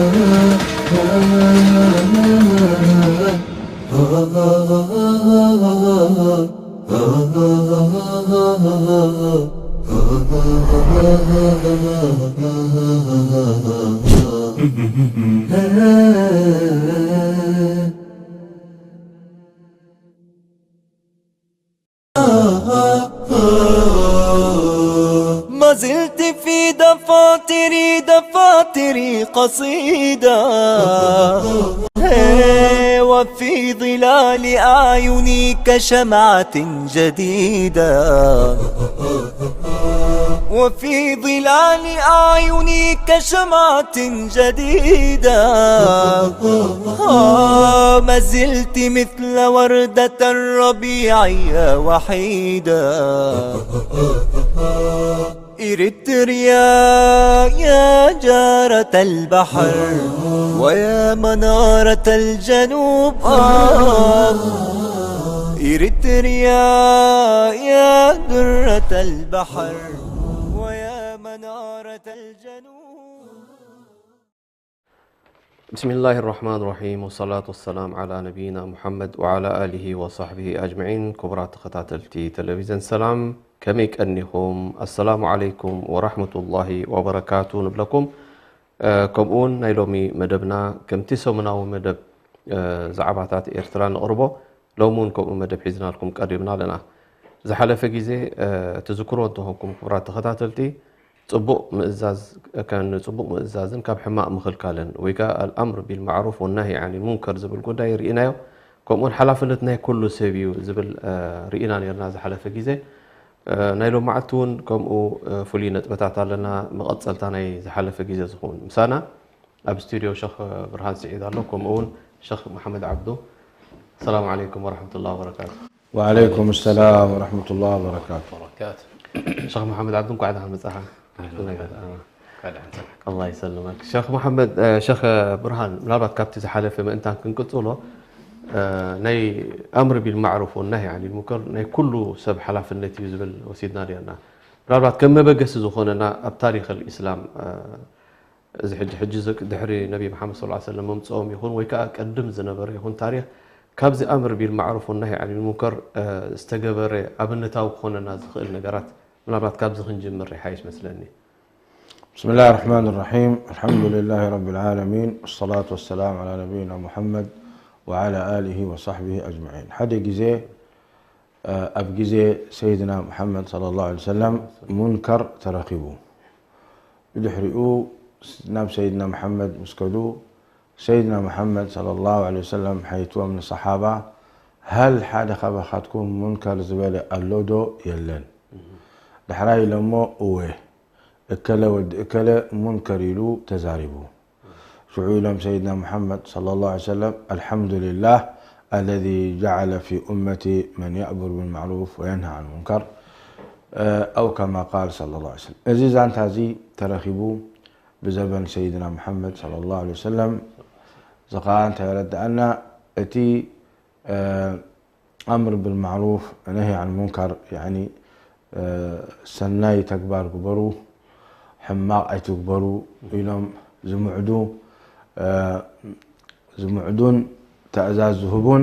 ما زلت في دفاتري قصيدة، وفي ظلال أعيني كشمعة جديدة، وفي ظلال أعيني كشمعة جديدة. ما زلت مثل وردة الربيع يا وحيدة. إريتريا يا جارة البحر ويا منارة الجنوب، إريتريا يا درة البحر ويا منارة الجنوب. بسم الله الرحمن الرحيم، والصلاة والسلام على نبينا محمد وعلى آله وصحبه أجمعين. كبرات تخطاتلتي تلفزيون سلام كميك أنهم السلام عليكم ورحمة الله وبركاته نبلكم. كمون نيلومي مدبنا كم تسمنا ومدب زعباتات إرتران أربو لومون كم مدب حزنا لكم قريبنا لنا زحلة فجيزة تذكروا أنتم كبرات تخطاتلتي صبوا مئزاز كان صبوا مئزازن كاب حماء مخل كالن ويكا الأمر بالمعروف والنهي عن المنكر زبل قدا رئينايو كمون حلافلتنا كله سيبيو زبل رئينا نيرنا زحلة فجيزة نايلو معتون كم فلينة بتاعت لنا مقصلتاني زحلة فجيزة زخون مسانا أب استوديو شيخ برهان سعيد الله كمون شيخ محمد عبدو. السلام عليكم ورحمة الله وبركاته. وعليكم السلام ورحمة الله وبركاته. شيخ محمد عبدو قاعد على المساحة. الله يسلمك شيخ محمد. شيخ برهان لابد كابتي زحلة فيما أنت كنقصله ناي أمر بالمعروف والنهي عن المنكر ناي كله سب حلاف النتي زبل وسيدنا لنا لابد كم بقس زخوننا بتاريخ الإسلام إذا حجزك دحري نبي محمد صلى الله عليه وسلم مصوم يكون ويكا قدم زنبر يكون تاريخ كابز أمر بالمعروف والنهي عن المنكر استجبر أبنتاو خوننا زخيل نجارات لابد كابز خنجم الرحايش مثلني. بسم الله الرحمن الرحيم. الحمد لله رب العالمين، والصلاة والسلام على نبينا محمد وعلى آله وصحبه أجمعين. حد جزء أبجزء سيدنا محمد صلى الله عليه وسلم منكر ترقبوا يدحرقوا ناب سيدنا محمد مسكدو سيدنا محمد صلى الله عليه وسلم حيثوا من الصحابة هل حد خبختكم منكر زبالة اللودو يلن دحراي لما أوه اكل ود اكل منكر يلو تزاربوا شعولهم سيدنا محمد صلى الله عليه وسلم الحمد لله الذي جعل في أمتي من يأمر بالمعروف وينهى عن المنكر أو كما قال صلى الله عليه وسلم. عزيز عن هذه ترخبوا بزبن سيدنا محمد صلى الله عليه وسلم زقان تيرد أن أتي أمر بالمعروف ونهي عن المنكر يعني سناي تكبر كبروا حماق أي تكبروا إلهم زمعدو زمعدون تأزاز ذهبون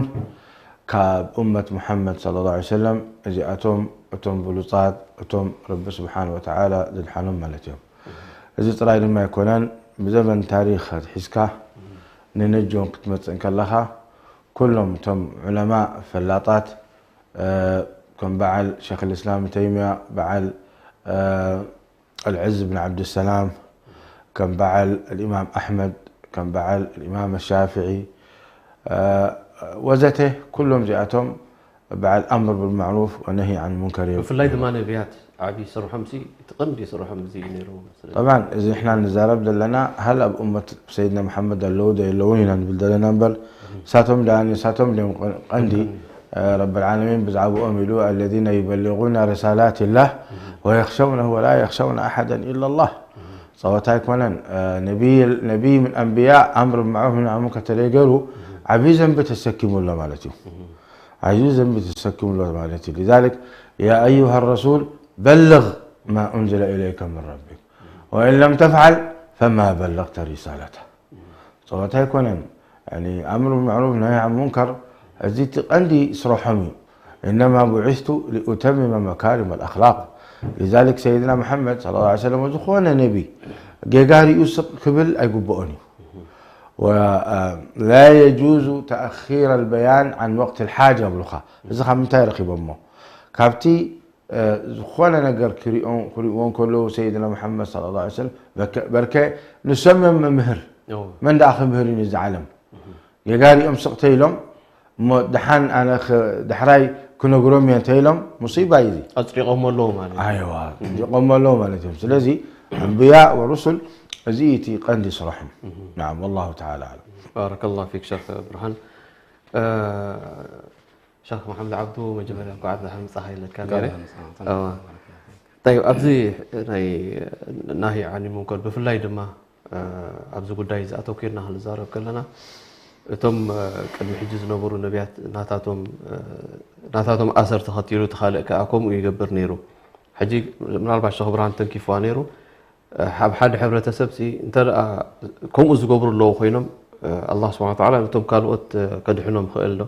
كأمة محمد صلى الله عليه وسلم أجي أتم بلوطات أتم رب سبحانه وتعالى ذي الحنم مالتهم أجي ترى لما يكونان بزمن تاريخ حسكة ننجون كتمت إنك لها كلهم تم علماء فلاطات كان بعل شيخ الإسلام تيمية بعل العز بن عبد السلام كان بعل الإمام أحمد كان بعل الإمام الشافعي وزته كلهم جاءتهم بعد أمر بالمعروف ونهي عن المنكر. في الليل ما نبيات عبي سر حمزي تقندي سر حمزي نيرو طبعا إذا إحنا نزارب دلنا هل أب أمة سيدنا محمد اللود اللونين بلدنا بل ساتهم لأن ساتهم لهم قندي رب العالمين بزعبوا أملوا الذين يبلغون رسالات الله ويخشونه ولا يخشون أحدا إلا الله. صوتاك منن نبي من أنبياء أمر بالمعروف ونهي عن المنكر تلقوا عبيزا بتسكم الله مالتي عزيزا بتسكم الله مالتي. لذلك يا أيها الرسول بلغ ما أنزل إليك من ربك وإن لم تفعل فما بلغت رسالته. صوتها يكونن يعني أمر بالمعروف نهي عن المنكر أزيت عندي صروحمي إنما بعثت لأتمم مكارم الأخلاق لذلك سيدنا محمد صلى الله عليه وسلم وزخوانا نبي جيجاري يوسف قبل أيقبوني ولا يجوز تأخير البيان عن وقت الحاجة بلخا إذا خمنتها رقيب أمه كابتي زخوانا نقر كريون كله سيدنا محمد صلى الله عليه وسلم بركة نسمم مهر من داخل مهرين الزعلم يجاري أمسقتي لهم دحان أنا دحراي كنا قرومي تيلم مصيبة يدي أطريقهم اللوم عليه أيوة أطريقهم اللوم عليهم لذي أنبياء ورسل زيتي قندي صرحهم نعم والله تعالى أعلم بارك الله فيك شيخ برهان شيخ محمد عبدو مجمل قعدنا حمص هاي الكاميرا طيب أبزي نهي عن المنكر بفلاي دما أبزي قداي إذا أتوكيرنا هالزارب كلنا ثم قد حجز نبرو نبيات ناتاتهم أثر تخطيرو تخالق كأكم ويقبر نيرو حجي من 4 شهر برهان تنكيفوا نيرو حد حبرة سبسي انت كم أزقبر الله خينم الله سبحانه وتعالى انتم قالوا قد حنم خيله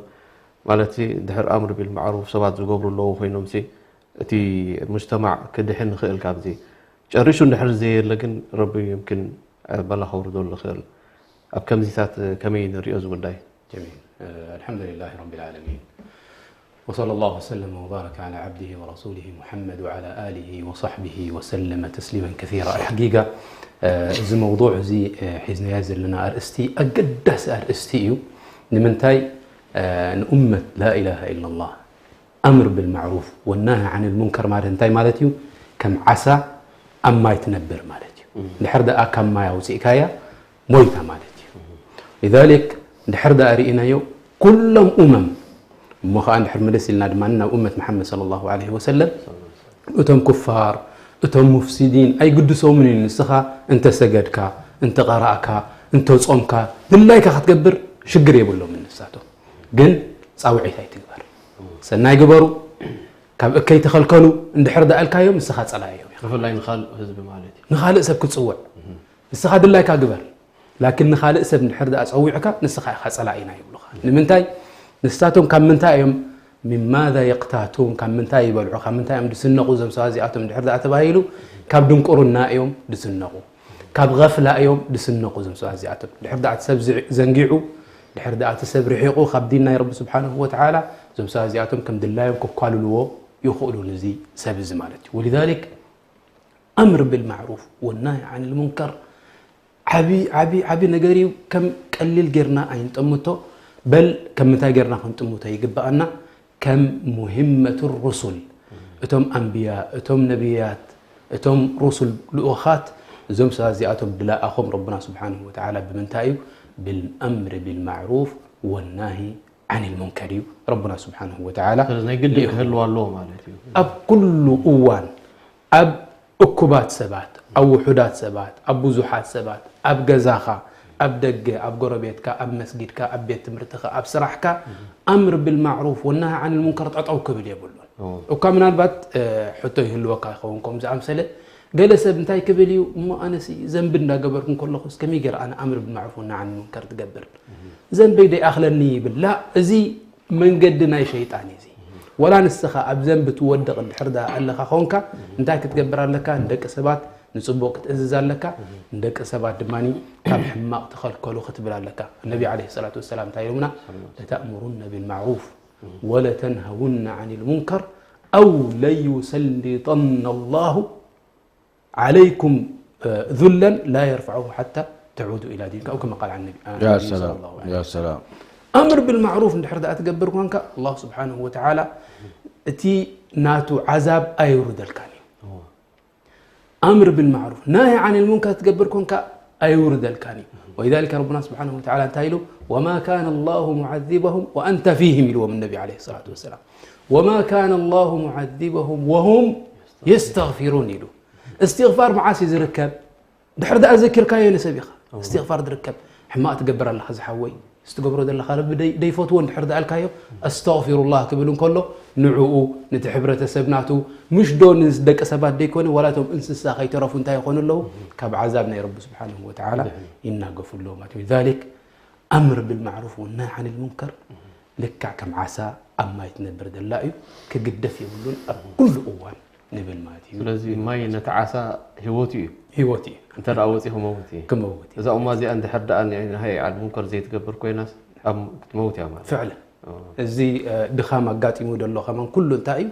مالتي دحر أمر بالمعروف سبات زقبر الله خينم سي تي مجتمع كدحن خيل كابزي جريشو دحر زير لكن ربي يمكن بلا خور دول خيل أبكم زيتات كمين رياض والداي جميل الحمد لله رب العالمين وصلى الله وسلم وبارك على عبده ورسوله محمد وعلى آله وصحبه وسلم تسليما كثيرا حقيقة إذا موضوع زي حيزنا يازل لنا أرستي أقدس أرستيو نمنتاي أمة لا إله إلا الله أمر بالمعروف والنهي عن المنكر مالتنتاي مالتيو كم عسى أما يتنبر مالتيو لحرد أكم ما يوزي كايا مويتا مالتيو لذلك لحرد أرينايو كلهم مخان نحر مدسل نادمنا أمة محمد صلى الله عليه وسلم أتم كفار أتم مفسدين أي قدسوا من النسخة أنت سجدك أنت قرأك أنت صومك بالله كخت جبر شجر يبلو من الساتو جن صاوعي هاي تكبر سناي جبروا كي تخلكلوا عند حرد الكايوم السخات صلاة يوم غفل لا نخال حزب مالتي نخالق سب كل صوع السخات الله كجبر لكن نخالق سب من حرد أصوعك نسخة خات صلاة يبلو لمنتاي نستاتهم كم من تايم من ماذا يقتاتون كم من تاي يبلعوا كم من تايم دسنقوا زم سوازياتهم دحر ذا تبايلوا كاب دنقرنا يوم دسنقوا كاب غفلة يوم دسنقوا زم سوازياتهم دحر ذا تسب زنقيعوا دحر ذا تسب رحيقوا خبدينا يا رب سبحانه وتعالى زم سوازياتهم كم دلايهم كقالوا له يخولوا لزي سب زمالتي ولذلك أمر بالمعروف والنهي عن المنكر عبي نجاري كم قليل جرنا أين تمتو بل كم تاجرنا كنت متيجبأنا كم مهمة الرسل أتم أنبياء أتم نبيات أتم رسل لؤخات زم سازياتهم بلا أخم ربنا سبحانه وتعالى بمنتايو بالأمر بالمعروف والنهي عن المنكر ربنا سبحانه وتعالى أب كل أوان أب أكبات سبات أو وحدات سبات أب زحات سبات أب جزاخة أب دقة أب قربيتك أب مسجدك أب بيت مرتخى أب سرحك أمر بالمعروف والنهي عن المنكر أو كبير يقولون وكمان البات حتى يهلوكا خوانكم زعم سلة جلس بنتاي كبيريو ما أنا سي ذنبنا جبركم كل خص كم يجر أنا أمر بالمعروف والنهي عن المنكر تجبر ذنبي ده أخلني بالله زي من قدنا شيطاني زي ولا نسخة أب ذنب تودق الحردة الله خوانك أنت كتجبر لك عندك سبات نصبوك تأزز لك عندك سبات دماني كم حماق تخل كلو ختبر لك النبي عليه الصلاة والسلام تعلمنا لتأمرن بالمعروف ولا تنهون عن المنكر أو ليسلطن الله عليكم ذلا لا يرفعه حتى تعودوا إلى دينك أو كما قال عن النبي يا سلام يا سلام أمر بالمعروف عند حرد أتجبر كونك الله سبحانه وتعالى تي ناتو عذاب أيورد الكاني أمر بالمعروف نهي عن المنكر تجبر كونك أيورد الكاني ولذلك ربنا سبحانه وتعالى تايلو وما كان الله معذبهم وأنت فيهم يلوى من النبي عليه الصلاة والسلام وما كان الله معذبهم وهم يستغفرون يلو استغفار معاسي زركب دحر دا أذكر كاين سبيخ استغفار دركب حما تقبر الله خز حوي استقبروا ذا الخرب دي فوتون حرد الكايو استغفر الله كبلون كله نعو نتحبرة سبناتو مش دون دك سبات ديكون ولا توم انسسا خيترفوا انت يكون له كاب عذابنا يا رب سبحانه وتعالى إنا غفور له ما لذلك أمر بالمعروف والنهي عن المنكر لك كم عسى أما يتنبر دلائي كقدف يقولون كل أوان نبل ماتي ስለዚህ ማይ ነተዓሳ ህይወቲ እንተ ዳውፂ كموتي إذا أمة زي عند حد أن يعني هاي على المنكر زي تقبر كويناس أم تموت يا مان فعلا زي دخامة قاتي مود الله كمان كله تايو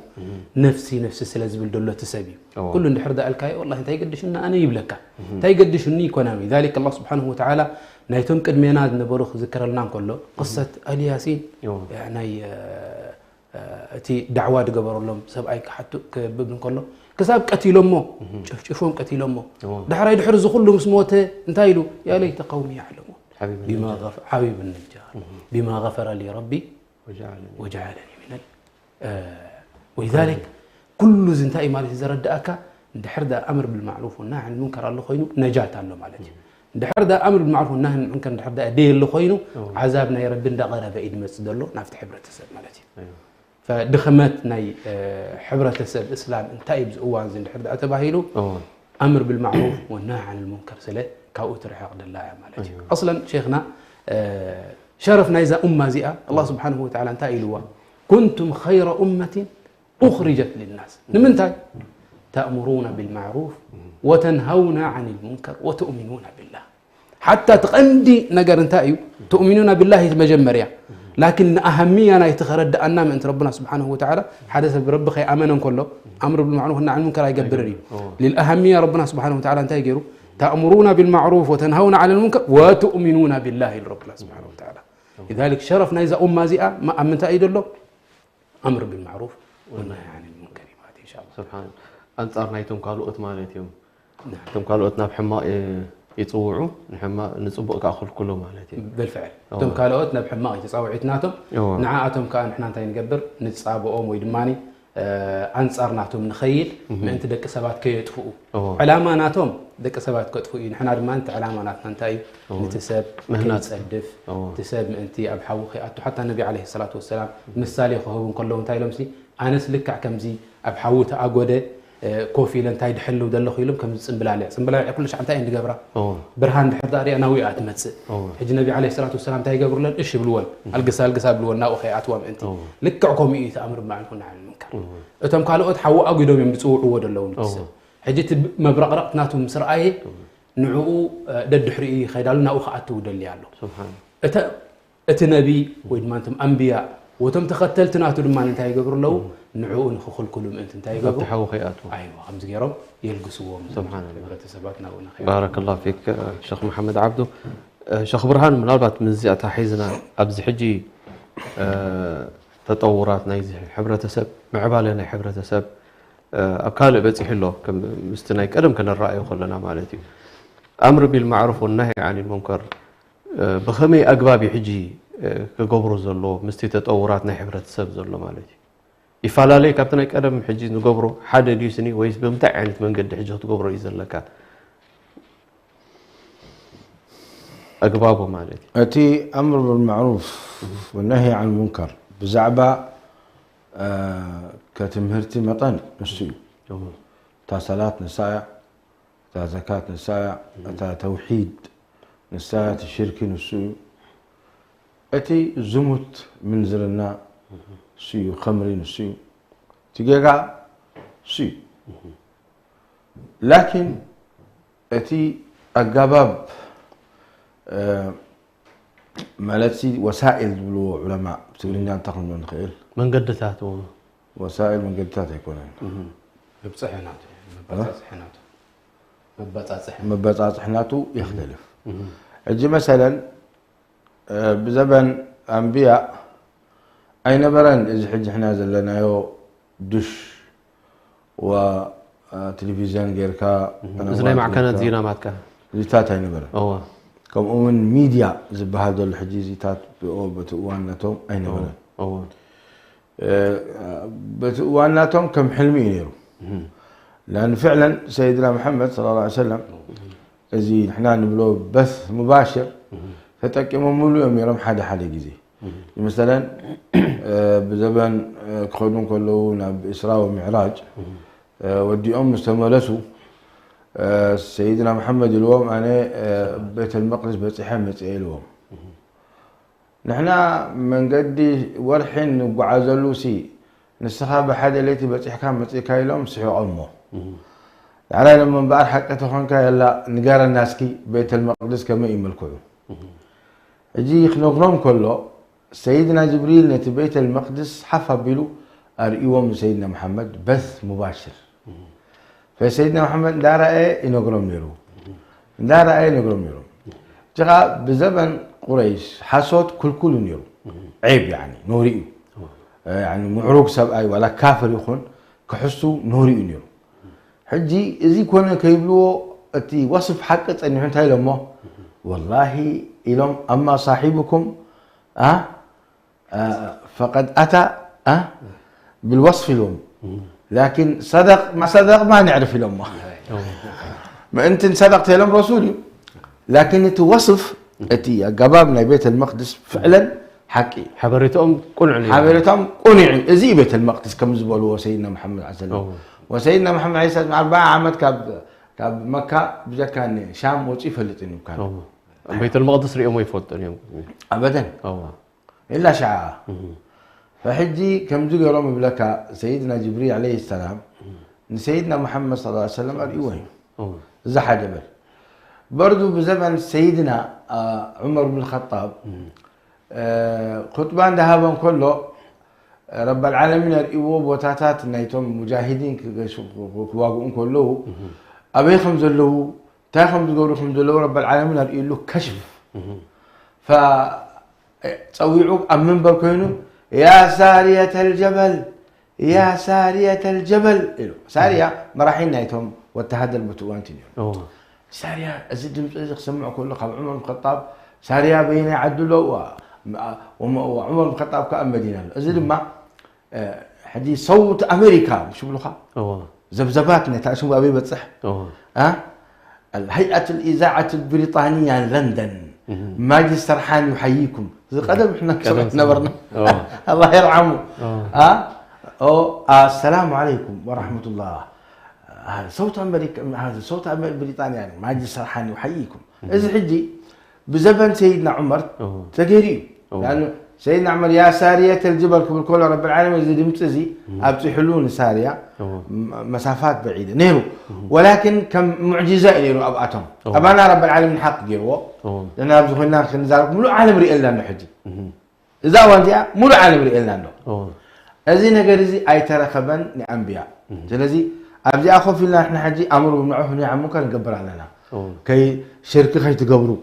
نفسي سلاز بالدولة تسبي كله نحرد الكاي والله انت يقدش ان انا يبلك انت يقدش اني كونامي ذلك الله سبحانه وتعالى نايتم قدمينات نبروخ ذكر لنا كله قصة الياسين يعني تي دعوة قبر لهم سبعي حتى كببن كله كساب قتيلهم مو شوفهم قتيلهم مو دحر يدحرز كله مسموته انتايلو يا ليت قومي يعلمون بما غفر حبيب النجار بما غفر لي ربي وجعلني من ولذلك كل زنتاي مالتي زردأك دحر دا امر بالمعروف والنهي عن المنكر الله خوينو نجات الله مالتي دحر دا امر بالمعروف والنهي عن المنكر دحر دا دي الله خوينو عذابنا يا رب دا غرب ايد مسدلو نافت حبره السب مالتي فدخمت ناي حبره السب اسلام انتاي بزوان زين دحر دا تباهيلو امر بالمعروف والنهي عن المنكر سله كاو ترحق دلا يا مالتي اصلا شيخنا شرفنا إذا زئة الله سبحانه وتعالى انتهى إلوا كنتم خير أمة أخرجت للناس نمنتهي تأمرون بالمعروف وتنهون عن المنكر وتؤمنون بالله حتى تقندي نجر انتهي تؤمنون بالله مجمريا لكن أهمية أنا يتخرج أن من ربنا سبحانه وتعالى حدث برب خي أمنا كله أمر بالمعروف والنهي عن المنكر يقبرني للأهمية ربنا سبحانه وتعالى انتهي جيرو تأمرون بالمعروف وتنهون عن المنكر وتؤمنون بالله ربنا سبحانه وتعالى لذلك شرفنا إذا زئة ما أمنت أيد الله أمر بالمعروف والنهي عن المنكر إن شاء الله سبحان أنصارنا يتم قالوا أتمالتهم تم قالوا أتنا بحماء يتصوعوا نحما نصبق كأخذ كله مالتهم بالفعل تم قالوا أتنا بحماء يتصوع يتناتهم نعاتهم كأن إحنا نتاين نقبر نتصابوا أم ويدماني أنصارناتهم نخيل ما أنت دك سبات كي يطفئوا علاماتهم دك سبات كتفئوا نحنا ما أنت علاماتنا نتاي نتسب مهنات أدف تسب أنت أبحو خياتو حتى النبي عليه الصلاة والسلام مثالي خهون كلهم تاي لمسي أنا سلك كمزي أبحو تأجوده كوفي لن تاي دحلو دلو خيلهم كم سنبلالع كل شيء عن تاي نجبره برهان حضاري أنا ويات متس حج النبي عليه الصلاة والسلام تاي جبر لن إيش بلون القصة بلون ناو خياتهم أنت لكعكم يتأمر معكم عن المنكر أتم قالوا أتحوى أجدهم يمسوع ودلون تسب حجت مبرق ناتهم مسرعي نعو دد حري خيدالنا أخاتو دلي الله سبحان نبي ويدمانتم أنبياء وتم تختلت ناتو دمان انتهي قبر له نعو نخل كلهم انت انتهي قبر تحو خياتو ايوه خمس جرب يلقسوهم سبحان الله تسباتنا بارك الله فيك شيخ محمد عبدو شيخ برهان من البات من زياده حيزنا ابز حجي تطورات نايز حبرتسب معبالنا حبرتسب أكال بتصيح له كم مستناي قدم كان الرأي خلنا مالتي أمر بالمعروف والنهي عن المنكر بخمي أقبابي حجي كقبرو زلو مستي تطورات نحبرة السب زلو مالتي يفعل عليه كابتن قدم حجي نقبرو حدا ديسني ويس بمتع يعني من قد حجي تقبرو يزلك أقبابه مالتي أتي أمر بالمعروف والنهي عن المنكر بزعبة كتمهرتي مطن نسي تا صلاة نسايا تا زكاة نسايا تا توحيد نسايا الشرك نسي أتي زمت من زرنا سي خمري نسي تجيغا سي لكن أتي أقباب مالتي وسائل بلو علماء بتقولين ينتقل من خيل من قدتاته وسائل من قدتاته يكون بصحناته مبتصحناته يختلف اجي مثلا بزمن انبياء اين برن اذا حج احنا زلنا يو دش وتلفزيون غيركا زي ما كانت زينا ماتكا زيتات اين برن كم من ميديا زبها دول الحجيزيتات بتوانتهم اين برن بتوانتهم كم حلمين يرو لأن فعلا سيدنا محمد صلى الله عليه وسلم زي احنا نبلو بث مباشر فتأكيم مولو يوم يرم حدا جزي مثلا بزبان كخدون كله بإسراء ومعراج ودي مستملسوا سيدنا محمد اليوم أنا بيت المقدس بتصحى مسئل اليوم نحنا من قدي ورحين وعزلوسي نسخة حدا ليتي بتصحى كان مسئل كايلوم صحوا أمه على لما بعد حتى تخون كايلا نقار الناس كي بيت المقدس كما يملكوه يجي يخنقرهم كله سيدنا جبريل نتي بيت المقدس حفى بلو أرئيوم سيدنا محمد بث مباشر فسيدنا محمد دار ايه ينقرهم نيرو دار ايه ينقرهم نيرو جاء بزمن قريش حسود كل نيرو عيب يعني نوري يعني معروق سبعي ولا كافر يخون كحسو نوري نيرو حجي إذا كنا كيبلو أتي وصف حقت أنه أنت هاي لما والله إلهم أما صاحبكم فقد أتى بالوصف لهم لكن صدق ما نعرف لهم ما أنت صدقت لهم رسولي لكن توصف أتي قبابنا بيت المقدس فعلا حكي حبرتهم قنعني إزي بيت المقدس كم زبولوا سيدنا محمد عليه السلام وسيدنا محمد عليه السلام 4 عامات كاب مكة بجا كان شام وصي فلتني كان بيت المقدس ريهم يفوتون يوم ابدا الا شعاع فحجي كم زي يوم بلك سيدنا جبريل عليه السلام سيدنا محمد صلى الله عليه وسلم ايوه زح جبل برضو بزمن سيدنا عمر بن الخطاب خطبان ذهبهم كله رب العالمين الإيوب وتاتات نيتهم مجاهدين كواقون كله أبي خمز له تا خمز قولوا خمز له رب العالمين الإيوب له كشف فتسويعوك أمن بركينو يا سارية الجبل يا سارية الجبل سارية مراحين نيتهم والتهدى البتوان تنيون سارية أزيد سمعوا كله قبل عمر بن الخطاب سارية بين عدلوا وعمر بن الخطاب كأم مدينة أزيد ما حديث صوت أمريكا مش بلوخا زبزباتنا تعرفوا أبي بتصح الهيئة الإذاعة البريطانية لندن ماجد سرحان يحييكم قدم احنا نبرنا الله يرحمه السلام عليكم ورحمة الله هذا صوت أمريكا هذا صوت بريطانيا يعني ماجد سرحان يحييكم إذا حجي بزمن سيدنا عمر تقريب لأنه سيدنا عمر يا سارية الجبل كل رب العالمين زي متزي أبتي حلون سارية مسافات بعيدة نيرو ولكن كم معجزة نيرو أبعتهم أبانا رب العالمين حق جيرو لأن أبزخنا خنزارك ملو عالم رئيل لأنه حجي إذا وانتيا ملو عالم رئيل لأنه أزي نقرزي أي ترخبا لأنبياء جلزي أبزي أخو في الله إحنا حجي أمر بالمعروف ونهي عن المنكر نقبر علينا كي شركة خي تقبروا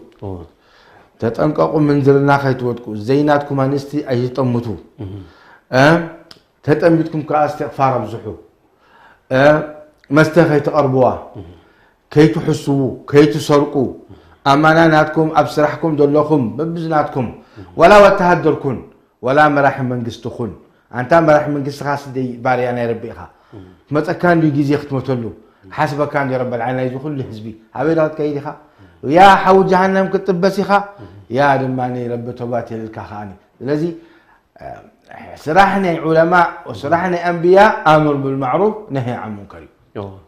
تتنققوا من زلنا خيتوتكم زيناتكم انستي اي طمتو تتنبتكم كاستغفار بزحو مستخي تقربوا كي تحسوا كي تسرقوا اماناتكم ابسرحكم دلكم ببزناتكم ولا وتهدركم ولا مراحم منقستكم انت مراحم منقست خاص دي باريانا ربيها متى كان دي جيزي ختمتلو حسب كان رب العالمين كل حزبي حبيبات كيدخا ويا حو جهنم كتبسيخا يا دماني رب توباتي للكخاني الذي سرحنا علماء وسرحنا انبياء امر بالمعروف نهي عن المنكر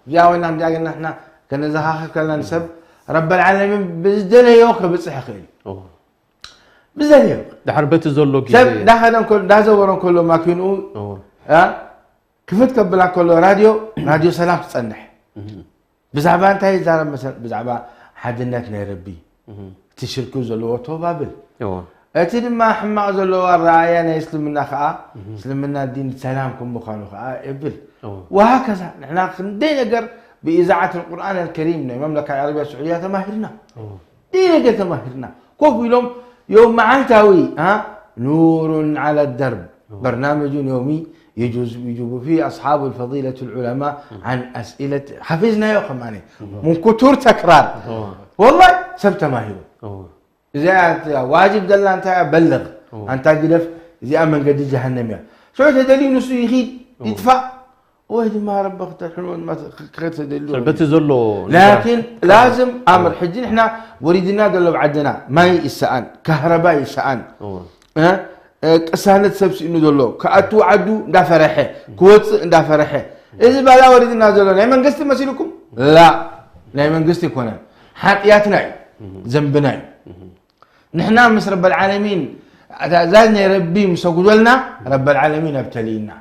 جاونا جانا احنا كنا زهاخ كنا نسب رب العالمين بزدل يوك بصح خيل بزدل يوك ده حربت الزلو كده ده هذا كل ده زورن كله ما كانوا كيف تقبل كله راديو سلام تصنح بزعبان تاي زار مثلا بزعبان حدنتنا يا ربي تشركوا زلوا توبابل اتي ما حما زلوا الراينا يسلمنا خا يسلمنا الدين سلامكم بخانو خا ابل وهكذا نحن خندينا قر باذاعه القران الكريم المملكه العربيه السعوديه تماهرنا دينا تماهرنا كوف لهم يوم معنتاوي نور على الدرب برنامج يومي يجوب فيه أصحاب الفضيلة العلماء عن أسئلة حفظنا يا خماني من كتور تكرار والله سبت ما هو إذا واجب دل أنت بلغ أنت قلف إذا أمن قد جهنم شو هذا دليل نسو يخيد يدفع ويد ما ربك الحلوان ما خيرت دلو بتزلو لكن لازم امر حجين احنا وريدنا دلو بعدنا ماي السان كهرباء السان قسانت سبس انه دلو كاتو عدو دا فرحه كوت دا فرحه اذا بلا وريدنا دلو لا منغست مسيلكم لا منغست يكون حقياتنا ذنبنا نحن مس رب العالمين زادنا ربي مسجدلنا رب العالمين ابتلينا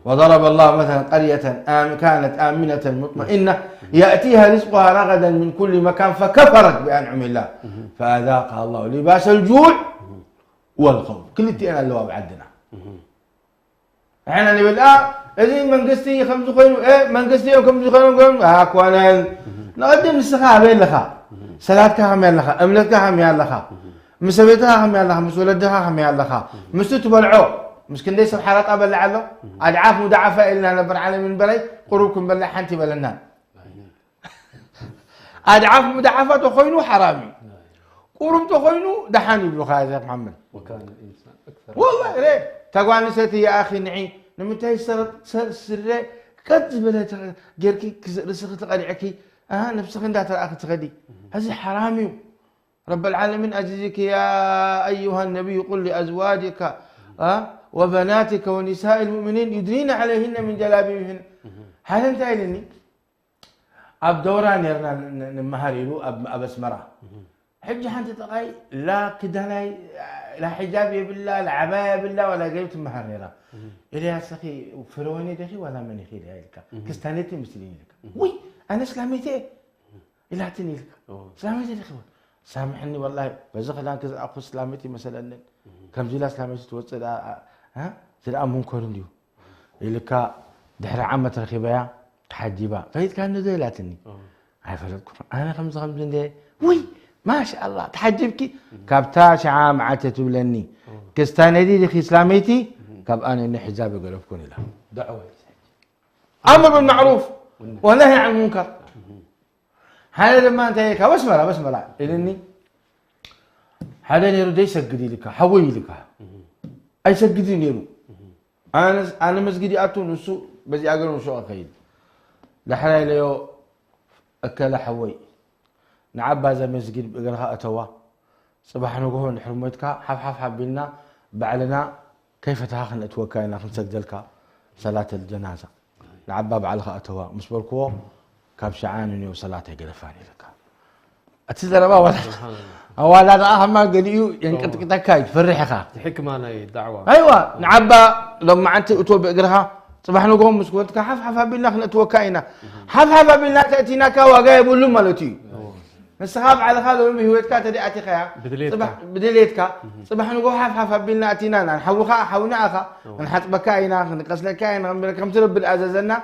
وضرب الله مثلا قرية كانت آمنة مطمئنة يأتيها رزقها رغدا من كل مكان فكفرت بأنعم الله فأذاقها الله لباس الجوع والخوف كل انا اللي بعدنا احنا اللي بالآن إذن من قستي خمس خينو من قستي وخمس خينو قوم هاكوانا نقدم السخاء بين لخا صلاتك هم ياللخا أملتك هم ياللخا مسويتها هم ياللخا مسولدها هم ياللخا مستو بلعو مسكن ليس الحلقة بلع له أدعاف مدعفة إلنا نبر على من بلي قروبكم بلع حنتي بلنا أدعاف مدعفة تخوينو حرامي قروب تخوينو دحاني بلو خايزة محمد وكان الإنسان أكثر والله ليه تقوى نسيتي يا أخي نعي نمتهي سر قد بلا جيركي رسخ تقريعكي نفسك انت أخي تغدي هذا حرامي رب العالمين أجزيك يا أيها النبي قل لأزواجك وبناتك ونساء المؤمنين يدرين عليهن من جلابيبهن هل انت قايلني اب دوران يرنا نمهاريلو اب اسمره حجي حنت تقاي لا كدهلاي لا حجابي بالله لا عبايه بالله ولا جبت مهاريرا الي يا سخي فروني دخي ولا من يخيل هيك كستانيتي مسلمين لك وي انا اسلاميتي الى تني لك اسلاميتي لك سامحني والله بزخ الان كذا اخو اسلاميتي مثلا كم جيل اسلاميتي توصل ها سلام منكر نديو إلكا دحر عامة الخبايا تحجبا فايت كان نزيلاتني هاي فلتكم أنا خمسة دي وي ما شاء الله تحجبكي كابتاش عام عتت بلني كستاني دي لخي إسلاميتي كاب أنا إني حجابي قلبكم له دعوة أمر بالمعروف ونهي عن المنكر هذا لما أنت هيك بسمرة إذني هذا يرد يسجدي لك حوي لك أي سجدي نيرو أنا مسجدي أتو نسو بس يعقلون شو أخيد لحنا ليو أكل حوي نعب هذا مسجد بقرها أتوا صباح نقول نحرمتك حف حبينا بعلنا كيف تاخن أتوكاينا نسجدلك صلاة الجنازة نعب بعلها أتوا مسبركو كابشعانني وصلاة قلفاني لك أتذكر ولا أولا أهم ما قاليو ينقطعك فرحها الحكمة أنا دعوة أيوة نعبا لما أنت أتوب بقرها صباح نقوم مسكوتك حف بالله نتوكاينا حف بالله تأتينا كوا جايب لهم مالتي السحاب على خالو أمي هو تكات دي أتي خيا صباح بدليتك صباح نقول حف بالله أتينا نحوخا حوناخا نحط بكاينا نقصلك كاينا كم ترب الأزازنا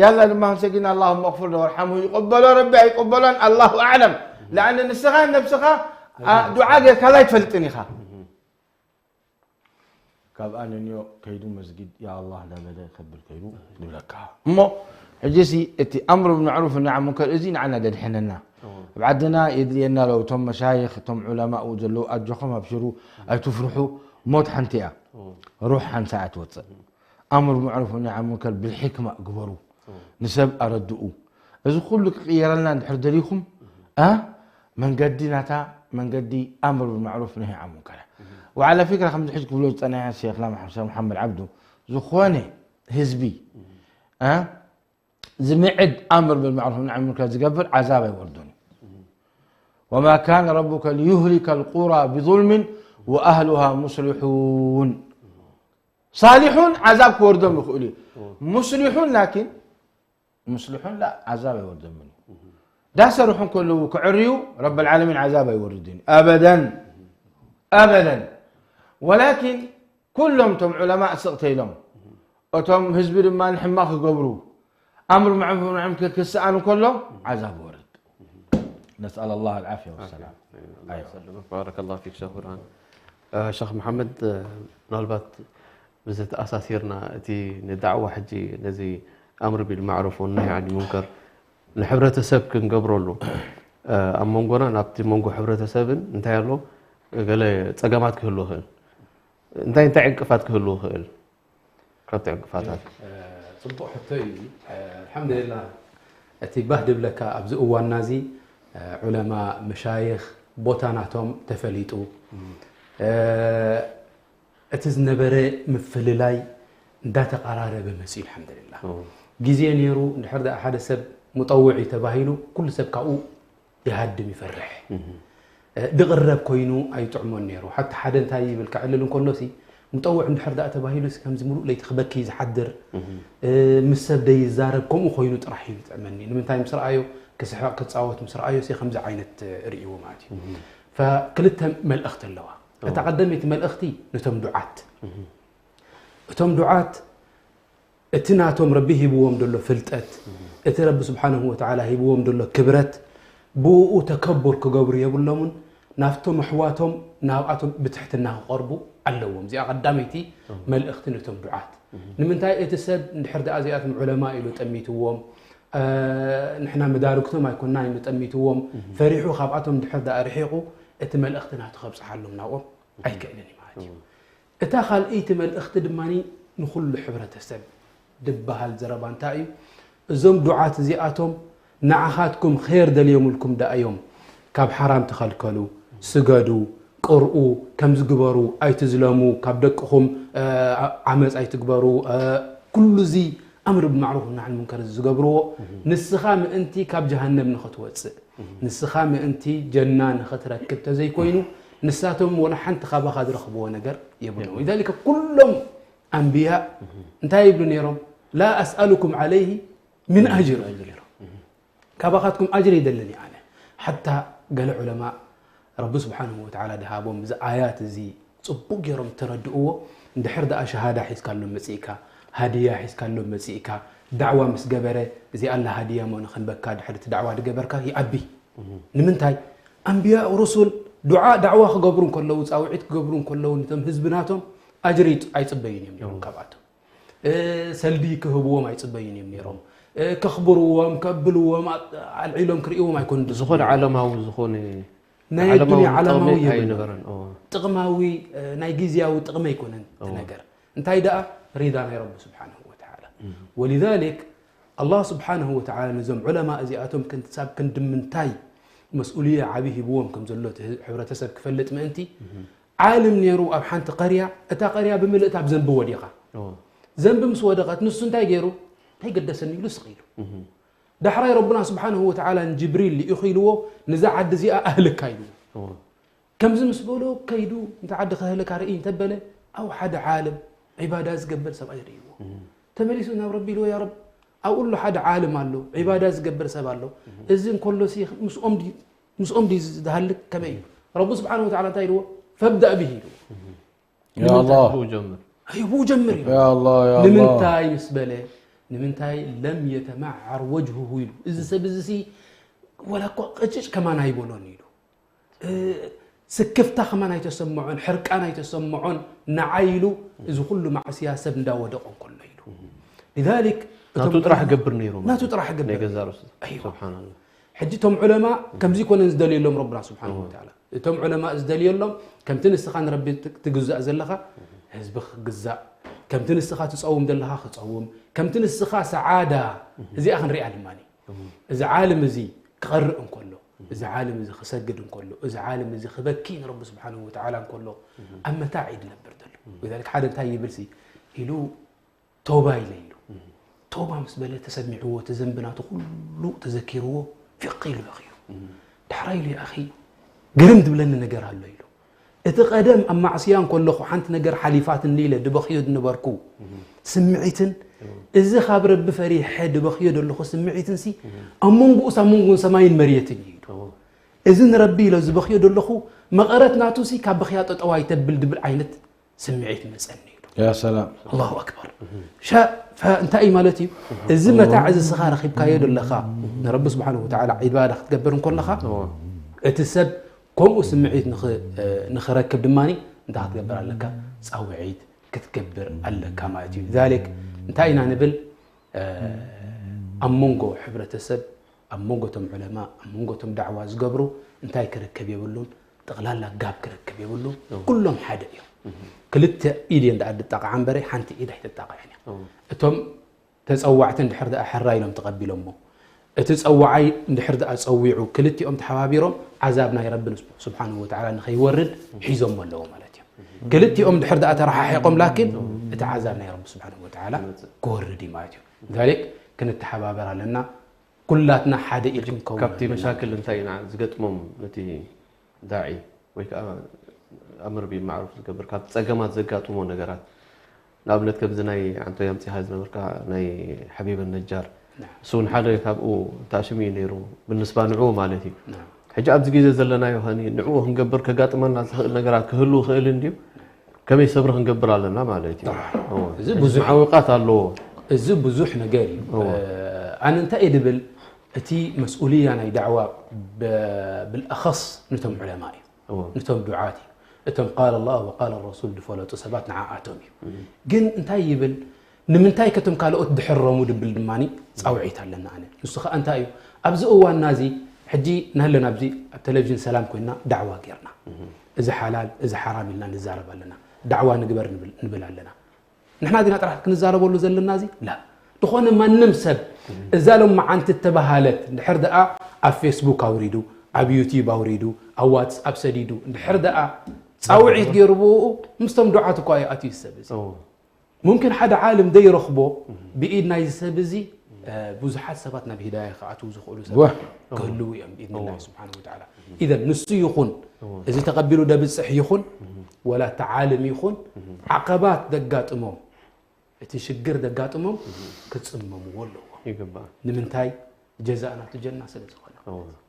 يلا لما سجينا اللهم اغفر له وارحمه يقبلوا ربي يقبلون الله أعلم لأن النسخان نفسها دعاء كلا يتفلتني خا كاب أنا نيو كيدو مسجد يا الله لا بدا يخبر كيدو لك مو حجسي اتي أمر بالمعروف والنهي عن المنكر إذن عنا دحيننا بعدنا يدري أن لو تم مشايخ تم علماء وجلوا أجوكم أبشروا أي تفرحوا موت حنتيا روح حن ساعة وتصل أمر بالمعروف والنهي عن المنكر بالحكمة قبروا نسب أردؤوا إذا كلك غير لنا نحر دليكم من قدينا من قدي أمر بالمعروف والنهي عن المنكر وعلى فكرة خمس حجك بلوز أنا يا شيخ لا محمد عبده زخواني حزبي زمعد أمر بالمعروف والنهي عن المنكر زقبر عذاب يوردوني وما كان ربك ليهلك القرى بظلم وأهلها مصلحون صالحون عذاب يوردون بخولي مصلحون لكن مصلحون لا عذاب يوردون مني داس روحهم كله كعريو رب العالمين عذاب يوردني أبدا ولكن كلهم تم علماء سقطي لهم وتم حزب ما نحماك قبروا أمر معروف ونهي عن المنكر كسأنوا كلهم عذاب ورد نسأل الله العافية والسلام أيوة. بارك الله فيك شيخ برهان شيخ محمد نالبات بزت أساسيرنا تي ندعوة حجي الذي أمر بالمعروف والنهي عن المنكر نحبرة سبك نقبروا له أما نقولنا نبتي منقو حبرة سبن انتهي له قال لي تسقامات كله خير انت عقفات كله خير كربت عقفات صبح حتى الحمد لله اتباه دبلك ابز اوانا نازي علماء مشايخ بوتاناتهم تفليطو اتزنبره مفللاي اندا تقراربه مسي الحمد لله غزي نيرو ندحر احد سب مطوعي تباهيلو كل سب كاو يهدم يفرح دقرب كوينو اي طعمون نيرو حتى حد انتاي بالكعلل كلوسي مطوع ندحر تباهيلو كم زمرو ليتخبكي يحضر مسب دي يزارب كم خوينو طرحي يطعمني لمنتاي مسرايو كسحق كتصاوت مسرايو سي خمسه عينت ريو ماتي فكلتهم ملأخت اللوا تقدمت ملأختي نتم دعات اتم دعات اتناتهم ربي هيبوهم دلو فلطت ات رب سبحانه وتعالى هيبوهم دلو كبرت بو تكبر كغبر يبلمون نافتهم حواتهم ناواتهم بتحتنا قربوا علوهم زي قداميتي ملأخت نتم دعات نمنتاي اتسب ندحر ازيات علماء له تميتوهم نحنا مداركتهم ما يكوننا يمطميتوهم فريحو خاباتهم دحر ارحيقو ات ملأختنا تخبص حلهم ناوم ايكلني ماتي اتا خالئيت ملأخت دماني نخل حبرتسب دبهال زربانتاي زوم دعات زياتهم نعهاتكم خير دليوم لكم دايوم كاب حرام تخلكلوا سجدوا قرؤوا كم زغبروا ايتزلموا كاب دقهم عمص ايتغبروا كل زي امر بالمعروف والنهي عن المنكر زغبروا نسخام انتي كاب جهنم نختوص نسخام انتي جنان نختركب تزي كوينو نساتهم ولا حنت خابا خاد رخبوا نجر يبنوا لذلك كلهم انبياء انتي يبلون يرم لا اسالكم عليه من اجر كاباخاتكم اجر يدلني انا حتى قال علماء رب سبحانه وتعالى دهابهم ز ايات زي صبوق يرم تردؤوا اندحر دا شهاده حيس كانوا مسيكا هديه حيس كانوا مسيكا دعوه مسجبره زي الله هديه مون خنبكا دحرت دعوه دغبركا يابي نمنتاي انبياء ورسل دعوه خغبرون كلو صاوعيت خغبرون كلو نتم حزبناتهم اجريت ايصبين يميرون كباتهم سلبي كهبوهم ايصبين يميرون كخبروهم كبلوهم العلم كريوهم ما يكون زخون علماوي زخون ناي الدنيا علماوي ينبرن تقماوي ناي غيزياوي تقما يكونن تنجر انتي دا رضا رب سبحانه وتعالى ولذلك الله سبحانه وتعالى نزم علماء ازياتهم كنت ساب كندمنتاي مسؤوليه عبيه بوهم كم زلوت حبرتسب كفلت ما انتي عالم نيرو اب حنت قريه اتا قريه بملئتها بذنب وديقه ذنب مس ودقت نص انتي غيرو هي قدسني يلسقيلو دحري ربنا سبحانه وتعالى جبريل اللي يخيلوه نزع عد زي اهلك كايدو كم زمس بولو كايدو انت عد اهلك رئي تبله او حد عالم عباده زقبل سب اجريو تمليسنا ربي له يا رب اقول له حد عالم الله عباده زقبل سب الله اذن كله سي مسؤم دي دهلك كما رب سبحانه وتعالى تايلو فابدا به يا الله هو جمر هو جمر يا الله يا الله لمنتاي مسبله لمنتاي لم يتمعر وجهه يلو اذا سبزسي ولا قچش كمان هيبولون يلو سكفتا كمان يتسمعون حرقانا يتسمعون نعايلو اذا كل مع سياسه نداودقون كله يلو لذلك ناتو طرح قبر نيرو ناتو طرح قبر نيغزارس أيوة. سبحان الله حجتهم علماء كم زي كون ازدلي لهم ربنا سبحانه وتعالى تم علماء ازدلي لهم كم تنسخان ربي تجزا زلخه حزبخ جزاء كم تنسخا تصوم دلها تصوم كم تنسخا سعاده زي اخن ريال ماني اذا عالم زي قرئ كله اذا عالم زي خسجد كله اذا عالم زي خبكين رب سبحانه وتعالى كله اما تعيد لبردل ولذلك حدا تاي برسي يلو توبه يليلو توبه مسبله تسمعوه تزنبناته كله تذكروه في قيل اخي دحراي لي اخي قرمت بلن نجر هالو يلو اتقدم اما عصيان كله حنت نجر حليفات الليله دبخيود نبركو سمعيتن اذا خبر بفريح حد بخيود له سمعيتن سي امونغو سامونغو سماين مريتن يدو اذن ربي لو زبخيود له مقرت ناتو سي كبخياط طواي تبل دبل عينت سمعيت مسني يا سلام الله اكبر شا فانت اي مالتي اذا متى عز الصغار خيب كايد لخا رب سبحانه وتعالى عباده تكبرن كلها اتسب كم سمعيت نخركب دماني انت هتكبر لك صاوعيت كتكبر لك ما يجي ذلك انت اينا نبل امونغو حبرتسب امونغوتم علماء امونغوتم دعوه زغبروا انت يكركب يبلون تقلالا غاب كركب يبلون كلهم حدا كلت ايدي عند الطاقه عنبري حنت ايد حتى الطاقه يعني اتم تزوعت اندحر دا حراي لهم تقبلهم مو اتزوعي اندحر دا اصويعو كلتيهم تحبابيرهم عذابنا يا رب سبحانه وتعالى نخيورد حيزهم ولو مالتي كلتيهم اندحر دا ترححيقهم لكن اتعذابنا يا رب سبحانه وتعالى كوردي مالتي ذلك كنت تحبابر لنا كلاتنا حدا إلكم كون كابتي مشاكل انتينا زقتمم نتي داعي ويك امر بالمعروف زقبر كاب صقمات زقاتمو نغرات نابلت كبزناي عنتو يمتي هاز نبركا ناي حبيب النجار سون حدا كابو تاشمي نيرو بالنسبه نعو مالتي حجي ابز غيزه زلنا يوهاني نعو هنغبر كغاطمنا نغرات كهلو خيل انديو كمي صبر هنغبر لنا مالتي زي بزح معوقات الله زي بزح نغاري انا انت ادبل اتي مسؤوليه انا دعوه بالاخص نتم علمائي نتم دعاتي اتم قال الله وقال الرسول دفولت سبات نعاتهم جن انتي يبل نمنتاي كتم قالوت دحرمو دبل دماني صاوعيت لنا انا نسخه انتي ابز اوان نازي حجي نهلنا بزي التلفزيون سلام كنا دعوه غيرنا اذا حلال اذا حرام لنا نزارب لنا دعوه نقبر نبل لنا نحنا دينا طرح كنزاربوا زلنا زي لا دخون ما نمسب اذا لو ما انت تبهالت دحر دقه على فيسبوك اوريدو على يوتيوب اوريدو او واتساب سديدو دحر دقه صاوعيت غيربو مستم دعاتكو اي اتي السبز ممكن حدا عالم دي يرخبو بايدنا يسبزي بوزحات سباتنا بهدايه خاطو زخولو سبات كلو باذن الله سبحانه وتعالى اذا نسي يخون اذا تقبلوا ده بصح يخون ولا تعالم يخون عقبات دقاطمو تشجر دقاطمو كتصمموا والله يقبا نمنتاي جزاءنا تجنى سلسخنا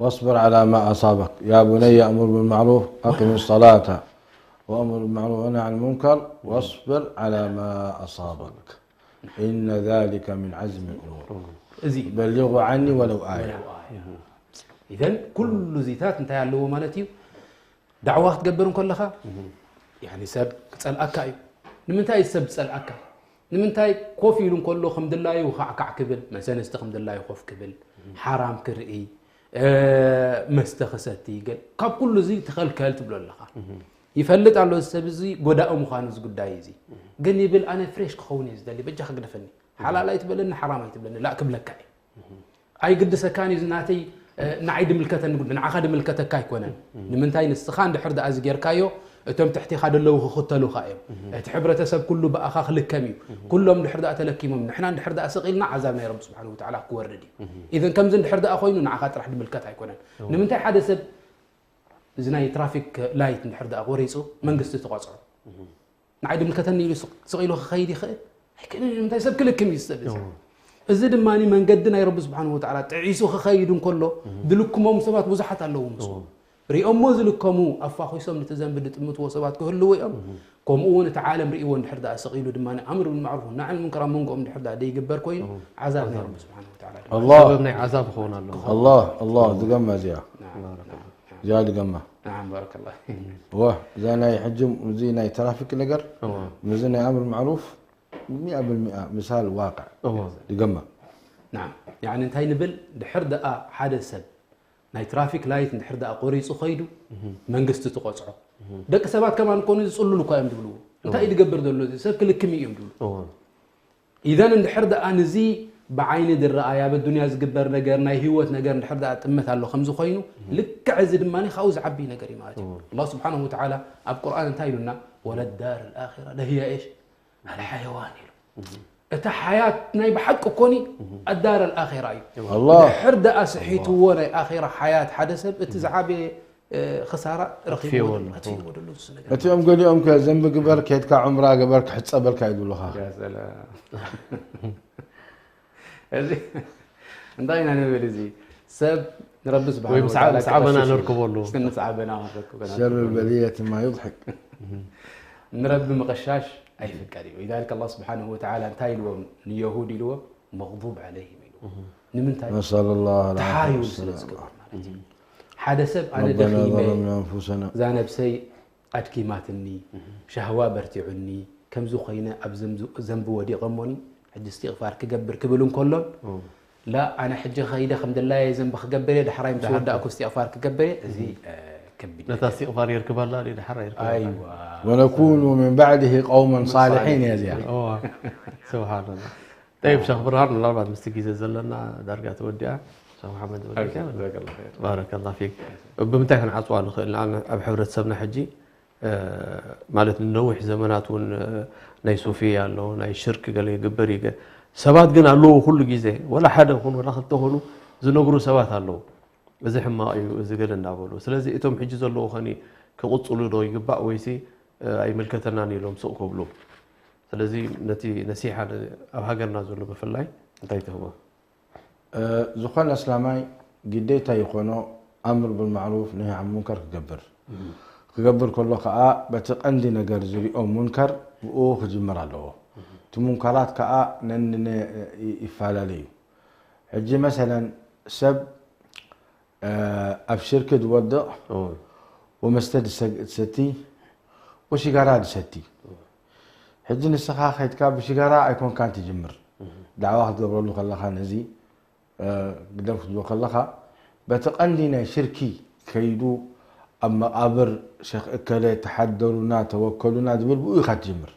واصبر على ما أصابك يا بني أمر بالمعروف أقم الصلاة وأمر بالمعروف ونهى عن المنكر واصبر على ما أصابك إن ذلك من عزم الأمور بلغوا عني ولو آية إذن كل زيتات انت يعلو مالتي دعوات تقبرون كلها يعني سب تسأل أكاي نمنتاي سب تسأل أكاي نمنتاي كوفيلون كله خمد الله وخعكع كبل مثلا استخمد الله يخوف كبل حرام كرئي مستخستي قال كاب كل زي تخلكل تبلو لها يفلت على السبزي غداء مخانز غداي زي قال يبل انا فريش كخوني زدلي بجا خقدفني حلال يتبلن حرام يتبلن لا كبلك اي قد سكاني زناتي نعيد ملكته نقول نعخد ملكته كاي كونن نمنتاي نسخان دحر دا ازغير كايو اتم تحتي خدلو خختلو خايم تحبرتسب كله باخاخ لكمي كلهم دحر دا تلكيمم نحنا دحر دا اسقيلنا عذابنا يا رب سبحانه وتعالى كوردي اذا كم زين دحر دا اخوينو نعخات راح ملكته يكونن نمنتاي حدا سب زناي ترافيك لايت دحر دا غوريصو منغست تقاصو نعيد ملكتني سقيلو خيدي خير هيك نمنتاي سب كلكم يستبز إذا دماني من قدنا يا رب سبحانه وتعالى تعيسو خيدون كله دلكمهم سبات بزحت اللهم مسو ريهم مزلكمو افاخو يسم نتزنبد تمت وسبات كهلو ويم كومون تعالم ريون دحردا سقيلو دماني امر بالمعروف ونهي عن المنكر منقوم دحردا دي يقبر كوين عذاب يا رب سبحانه وتعالى الله ابن عذاب خونا الله دقما زيا زيا دقما نعم بارك الله واه زينا يحجم زينا ترافيك نقر زينا امر بالمعروف 100% مثال واقع دقما نعم يعني انت هاي نبل دحردا حدا سب ناي ترافيك لايت دحردا قريصو خيدو منغست تقصعو دك سبات كمان كونو يصللو كايم دبلو انت اي دغبر دلو سب كلكم يم دبلو اذا دحردا انزي بعين الرأيا بالدنيا زغبر نجر ناي هيوت نجر دحردا تمت الله خمس خوينو لك عز دماني خوز عبي نجر ماتي الله سبحانه وتعالى القران انتايلنا ولا الدار الاخره ده هي ايش الحيوان اتا حياه ناي بحق كوني الدار الاخره الله حرد اسحيت ولا اخره حياه حدث بتزعابي خساره رخيص اتي ام قولي ام كذنب قبر كيتك عمره قبر حتصبر كايدولها يا سلام عندنا نبي زي سب رب سبحانه وتعالى صعبنا نركب له صعبنا نركب شر البليه ما يضحك نرب مقشاش اي فكري ولذلك الله سبحانه وتعالى انتايلو اليهود لو مغضوب عليهم نمنتاي نسال الله العافيه حدث انا دخيل انفسنا زانب سي ادكيماتني شهوه برتعني كم زو خينا اب ذنب ودي قموني حج استغفار كجبر كبلون كلهم لا انا حج خيده الحمد لله ذنب خجبري دحرايم سودا اكو استغفار كجبري زي كبد نتا استغفار يركب الله لي دحرا يركب ايوه ونكون من بعده قوما صالحين يا زياد سبحان الله طيب شيخ برهان الله بعد مستجيز زلنا درجات وديع شيخ محمد وديع بارك الله فيك بمتى كان عطوا نخلنا اب حبرت سبنا حجي ማለት نوح زماناتون ናይ ሱፊያ ያለው ናይ ሽርክ ገለ ይግበር ይገ ሰባት ግን አሉ ሁሉ ጊዜ ወላ ሓደ ሆኖ ወላ ክልተ ሆኖ ዝነግሩ ሰባት አሉ እዚ ሕማ እዩ እዚ ገለ እንዳበሉ ስለዚህ እቶም ሕጂ ዘለው ኸኒ ከቁጽሉ ዶ ይግባእ ወይሲ ኣይመልከተናን ኢሎም ሱቅ ከብሉ ስለዚህ ነቲ ነሲሓ ኣብ ሃገርና ዘሎ በፈላይ እንታይ ተህቦ ዝኾነ እስላማይ ግዴታ ይኾኖ ኣምር بالمعروف ነህ عن منكر كجبر كله كأ بتقندي نجار زري أو منكر أو خجمر عليه تمنكرات كأ نن يفعل عليه حجي مثلا سب أبشر كد وضع ومستد ستي وشجرات ستي حجي السخاء خيط كاب شجرة يكون كان تجمر دعوة قبل الله خلها نزي قدام خدوا خلها بتقندينا شركي كيدو أما قبر شيخ إكلي تحدرونا توكلونا دبل بو يخات جمر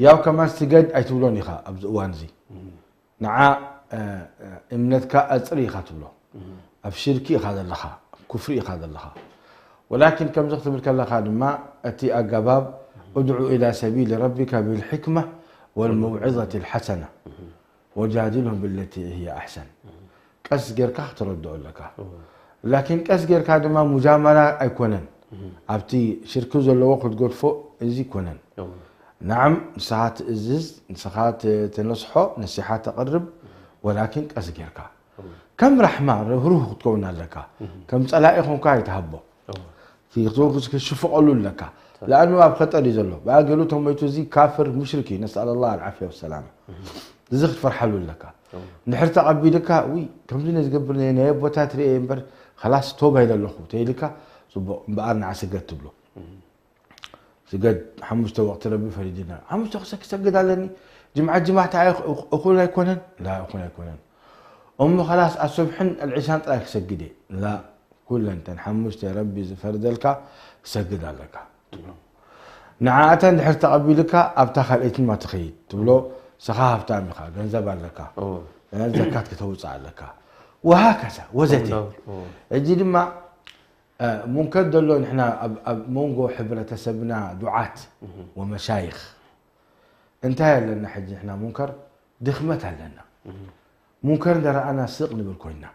ياو كمان سجد أيتولون يخا أبز وانزي نعا إمنتك أزري خاتولو أبشركي هذا اللخا كفري هذا اللخا ولكن كم زغت بالكلا ما أتي أجباب ادعو إلى سبيل ربك بالحكمة والموعظة الحسنة وجادلهم بالتي هي أحسن كسجر كحت ردوا لك لكن كسجر كاد ما مجاملة أيكونن أبتي شركة زلوا وقت قول فوق إزي كونن نعم ساعات إزز ساعات تنصحه نصيحات تقرب ولكن كسجر كا كم رحمة روح تكون لك كم صلاحهم كاي تهبوا في طرق شوفوا قالوا لك لأنه أب خطر يزلوا بقى قالوا لهم يتوزي كافر مشركي نسأل الله العافية والسلامة زخت فرحلوا لك نحرت عبي لك وي كم زين تقبلنا هنا يبغى تري إمبر خلاص توبة إلى الأخوة تيلك بقارنا عسجد تبلو سجد حمست وقت ربي فريدنا حمست وقتك سجد علىني جمعة أخونا يكونن لا أخونا يكونن أمه خلاص الصبحن العشاء طلعك سجدي لا كل أنت حمست يا ربي فرد لك سجد عليك نعاتا نحرت عبي لك أبتخل إيتن ما تخيل تبلو سخاف تعمل خا جنزب لك زكاة كتوزع لك وهكذا وزتي اجي لما ممكن دلو نحنا مونغو حبرة سبنا دعاة ومشايخ انتهى لنا حجي احنا منكر دخمتها لنا منكر درى انا سقني بالكوينا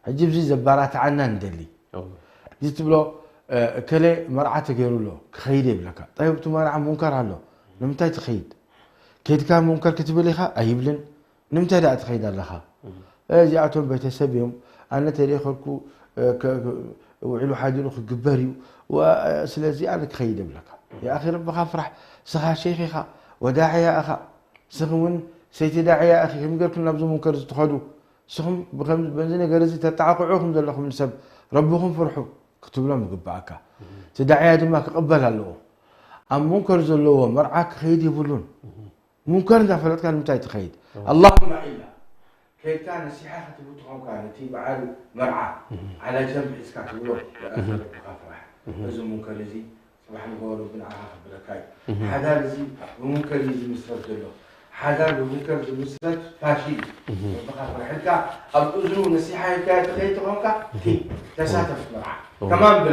اجيب زي زبارات عنا ندلي جيت بلو كلي مرعى تقولوا له خيدي بلك طيب تمرع منكر هلو نمتى تخيد كيد كان منكر كتب لي خا ايبلن نمتى لا تخيد لها جاءتهم بيتسبهم أنا تاريخكو وعلو حاجة أخو جباري وسلازي أنا خيد بلك يا أخي ربك أفرح سخا شيخي خا وداعي يا أخا سخون سيتي داعي يا أخي كم قالكم نبزو منكر تخدو سخم بخمس بنزين جرزي تتعاقعوكم ذلكم السب ربكم فرحوا كتب لهم قبعك تداعي هذا ما قبل له أم منكر زلوه مرعاك خيد يقولون منكر ده فلت كان متى تخيد اللهم إلا كي كان نصيحة تبوتهم كانت بعد مرعى على جنب إسكات الروح لأخذ فرح لازم منكر يزي صباح نقول ربنا عاقب بركاي حدا لزي ومنكر يزي مسرد له حدا ومنكر يزي مسرد فاشي بخاف فرحك أبوزو نصيحة كي تخيتهم كي تساتف مرعى كمان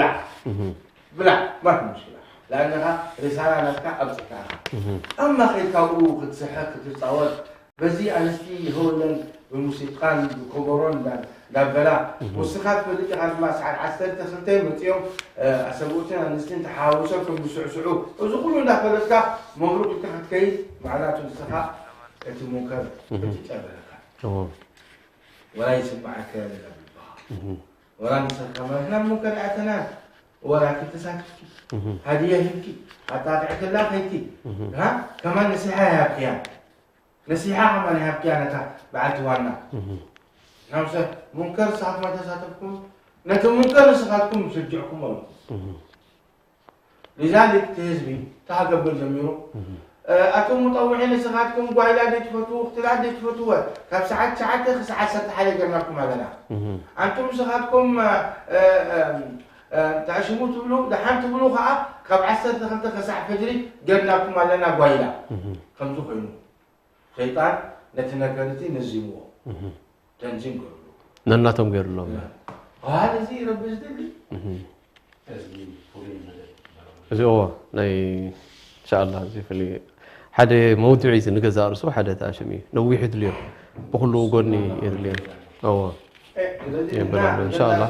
بلع ما في مشكلة لأنها رسالة لك أبسطها أما خيتك وقت صحك تتصور بزي أنستي هولن بالموسيقان بكوبرون لا بلا موسيقات بدك عارف ما ساعات عسلت سنتين متيوم أسبوعين أنستين تحاوشكم بسعسعو وزقولوا لا بلدك مبروك لك كي معناته السخاء أنت منكر بتتقبلك ولا يسمعك لله ولا نسخ كما إحنا منكر اعتناد ولكن تساكتي هذه هيكي أتابعك الله هيكي ها كمان نصيحة يا بيان نصيحة كمان يا بيانتا بعد وانا نمسه منكر ساعة ما تساتفكم لكن منكر ساعتكم يشجعكم الله لذلك تهزبي تحقبل جميرو أكم مطوعين ساعتكم قايلة دي تفتوه اختلاع دي تفتوه كاب ساعات ساعات ست حالي قرناكم هذا أنتم ساعتكم تعشموا تبلو دحين تبلو خاء كاب عسر دخلت خساع فجري قرناكم لنا قايلة خمسو خينو شيطان نتنقلتي نزيمو تنزيم قولو نناتهم غير لهم هذا زي رب زدلي زي هو ناي ان شاء الله زي فلي حدا موضوعي نغزا رسو حدا تاشمي نويحد اليوم بكل غني يدلين هو ان شاء الله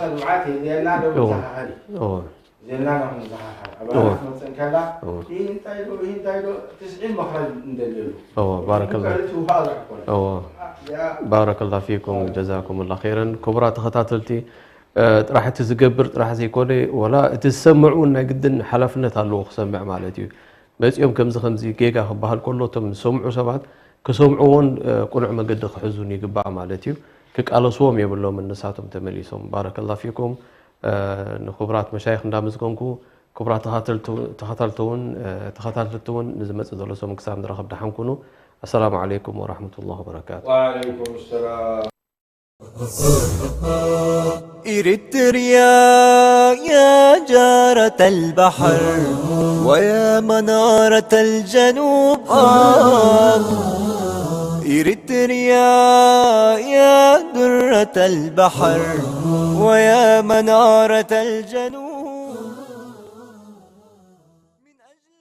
هو زينا نحن زحاحة أبغى مثلا كذا هين تايلو 90 مخرج ندلله بارك الله بارك الله فيكم وجزاكم الله خيرا كبرى تخطاتلتي راح تزقبر راح زي كوني ولا تسمعونا جدا حلفنا تالو خسمع مالتي بس يوم كم زخمزي جيجا بهال كله تم سمعوا سبعات كسمعون قنع ما قد خحزوني قبع مالتي كقالو صوم يبلو من نساتهم تمليسهم بارك الله فيكم نخبرات مشايخ ندامزكمكو كبرات تخاطلتون نزمت زلسو مكسام نرخب دحنكونو السلام عليكم ورحمة الله وبركاته وعليكم السلام إريتريا يا جارة البحر ويا منارة الجنوب إريتريا يا درة البحر ويا منارة الجنوب من أجل